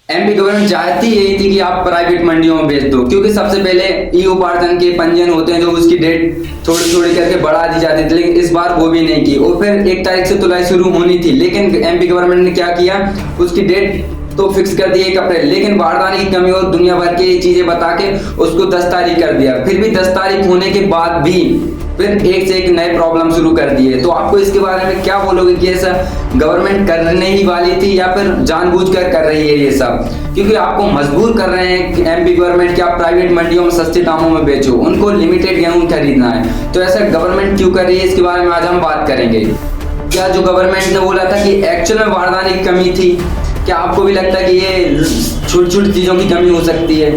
MP government चाहती यही थी कि आप प्राइवेट मंडियों में बेच दो, क्योंकि सबसे पहले ई उपार्जन के पंजीयन होते हैं जो उसकी डेट थोड़ी थोड़ी करके बढ़ा दी जाती थी, लेकिन इस बार वो भी नहीं की। और फिर 1 तारीख से तुलाई शुरू होनी थी, लेकिन एमपी गवर्नमेंट ने क्या किया, उसकी डेट तो फिक्स कर दी 1 अप्रैल, लेकिन बारदाने की कमी और दुनिया भर की चीजें बता के उसको 10 तारीख कर दिया। फिर भी 10 तारीख होने के बाद भी फिर एक से एक नए प्रॉब्लम शुरू कर दिए। तो आपको इसके बारे में क्या बोलोगे कि ऐसा गवर्नमेंट करने ही वाली थी या फिर जानबूझकर कर रही है ये सब? क्योंकि आपको मजबूर कर रहे हैं एमपी गवर्नमेंट कि आप प्राइवेट मंडियों में सस्ते दामों में बेचो, उनको लिमिटेड गेहूं खरीदना है। तो ऐसा गवर्नमेंट क्यों कर रही है, इसके बारे में आज हम बात करेंगे। क्या जो गवर्नमेंट ने बोला था कि एक्चुअल में बारदाने की कमी थी? क्या आपको भी लगता है कि ये छोटी छोटी चीजों की कमी हो सकती है?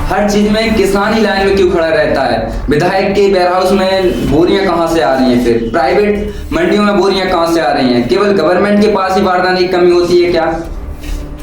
हर चीज में किसान ही लाइन में क्यों खड़ा रहता है? विधायक के वेयर हाउस में बोरियां कहां से आ रही हैं? फिर प्राइवेट मंडियों में बोरियां कहां से आ रही हैं? केवल गवर्नमेंट के पास ही बारदाने की कमी होती है क्या?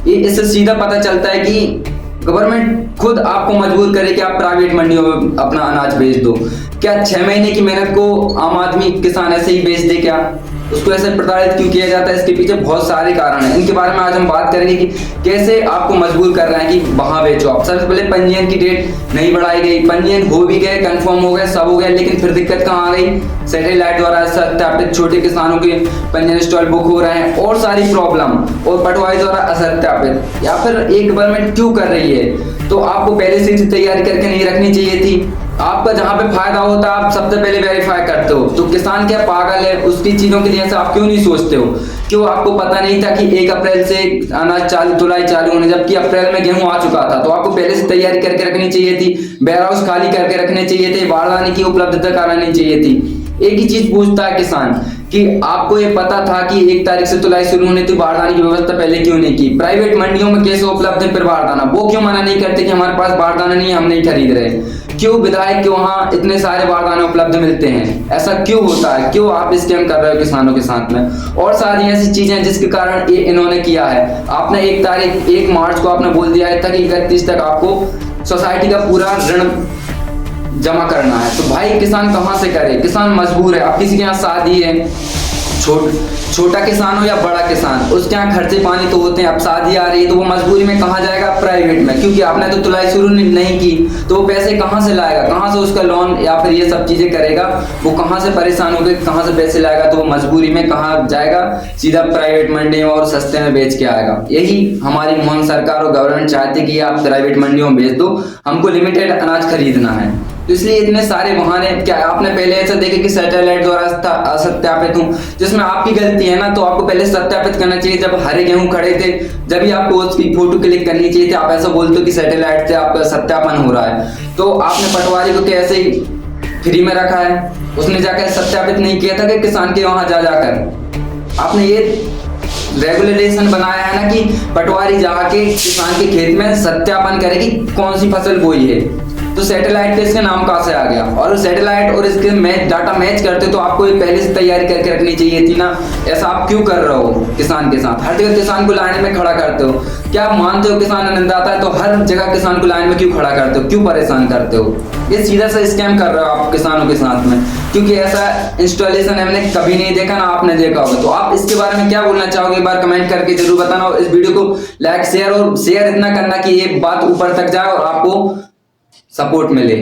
ये इससे सीधा पता चलता है कि गवर्नमेंट खुद आपको मजबूर करे कि आप प्राइवेट मंडियों में अपना अनाज बेच दो। क्या 6 महीने की मेहनत को आम आदमी किसान ऐसे ही बेच दे? क्या उसको ऐसे प्रताड़ित क्यों किया जाता है? इसके पीछे बहुत सारे कारण हैं, इनके बारे में आज हम बात करेंगे कि कैसे आपको मजबूर कर रहे हैं कि वहां बेचो आप। सबसे पहले पंजीयन की डेट नहीं बढ़ाई गई, पंजीयन हो भी गए, कंफर्म हो गए, सब हो गया, लेकिन फिर दिक्कत कहाँ आ गई? सैटेलाइट द्वारा सत्यापित छोटे किसानों के पंजीयन स्टॉल बुक हो रहे हैं और सारी प्रॉब्लम, और पटवारी द्वारा असत्यापित। या फिर एक गवर्नमेंट क्यों कर रही है? तो आपको पहले से तैयारी करके नहीं रखनी चाहिए थी? आपका जहां पे फायदा होता है आप सबसे पहले वेरीफाई करते हो। तो किसान क्या पागल है? उसकी चीजों के लिए ऐसा आप क्यों नहीं सोचते हो? क्यों आपको पता नहीं था कि 1 अप्रैल से अनाज तुलाई चालू होने, जबकि अप्रैल में गेहूं आ चुका था? तो आपको पहले से तैयारी करके रखनी चाहिए थी, वेयर हाउस खाली करके रखने चाहिए थे, बारदाने की उपलब्धता करानी चाहिए थी। एक ही चीज पूछता है किसान कि आपको ये पता था कि 1 तारीख से तुलाई शुरू होने थी, बारदाने की व्यवस्था पहले क्यों नहीं की? प्राइवेट मंडियों में कैसे उपलब्ध है फिर बारदाना? वो क्यों मना नहीं करते कि हमारे पास बारदाना नहीं है, हम नहीं खरीद रहे? क्यों विधायक के वहां इतने सारे बारदाने उपलब्ध मिलते हैं? ऐसा क्यों होता है? क्यों आप स्कैम कर रहे हो किसानों के साथ में? और सारी ऐसी चीजें जिसके कारण ये इन्होंने किया है। आपने 1 मार्च को आपने बोल दिया था कि 31 तक आपको सोसाइटी का पूरा ऋण जमा करना है। तो भाई किसान कहां से करे? किसान मजबूर है। अब किसी के यहाँ शादी है, छोटा किसान हो या बड़ा किसान, उसके यहाँ खर्चे पानी तो होते हैं। अब शादी आ रही है तो वो मजबूरी में कहाँ जाएगा? प्राइवेट में, क्योंकि आपने तो तुलाई शुरू नहीं की। तो वो पैसे कहाँ से लाएगा? कहाँ से उसका लोन या फिर ये सब चीजें करेगा? वो कहाँ से परेशान होकर कहाँ से पैसे लाएगा? तो वो मजबूरी में कहाँ जाएगा? सीधा प्राइवेट मंडी में और सस्ते में बेच के आएगा। यही हमारी मोहन सरकार और गवर्नमेंट चाहती है कि आप प्राइवेट मंडियों में बेच दो, हमको लिमिटेड अनाज खरीदना है। तो इसलिए इतने सारे बहाने। क्या आपने पहले ऐसा देखे कि सैटेलाइट द्वारा असत्यापित हूं, जिसमें आपकी गलती है ना? तो आपको पहले सत्यापित करना चाहिए। जब हरे गेहूं खड़े थे जब ही आपको उसकी फोटो क्लिक करनी चाहिए थी। आप ऐसा बोलते हो कि सैटेलाइट से आपका सत्यापन हो रहा है, तो आपने पटवारी को कैसे ही फ्री में रखा है? उसने जाकर सत्यापित नहीं किया था कि किसान के वहां जाकर आपने ये रेगुलेशन बनाया है ना कि पटवारी जाके किसान के खेत में सत्यापन करे कि कौन सी फसल बोई है। तो सैटेलाइट के इसके नाम कहां से आ गया? और सैटेलाइट और इसके डाटा मैच करते तो आपको पहले से तैयारी करके रखनी चाहिए थी ना। ऐसा आप क्यों कर रहे हो किसान के साथ? हर जगह किसान को लाइन में खड़ा करते हो। क्या आप मानते हो किसान अन्नदाता है? तो हर जगह किसान को लाइन में क्यों खड़ा करते हो? क्यों परेशान करते हो? ये सीधा सा स्कैम कर रहे हो आप किसानों के साथ में, क्योंकि ऐसा इंस्टॉलेशन हमने कभी नहीं देखा, ना आपने देखा होगा। तो आप इसके बारे में क्या बोलना चाहोगे? एक बार कमेंट करके जरूर बताना, और इस वीडियो को लाइक शेयर इतना करना कि ये बात ऊपर तक जाए और आपको सपोर्ट मिले।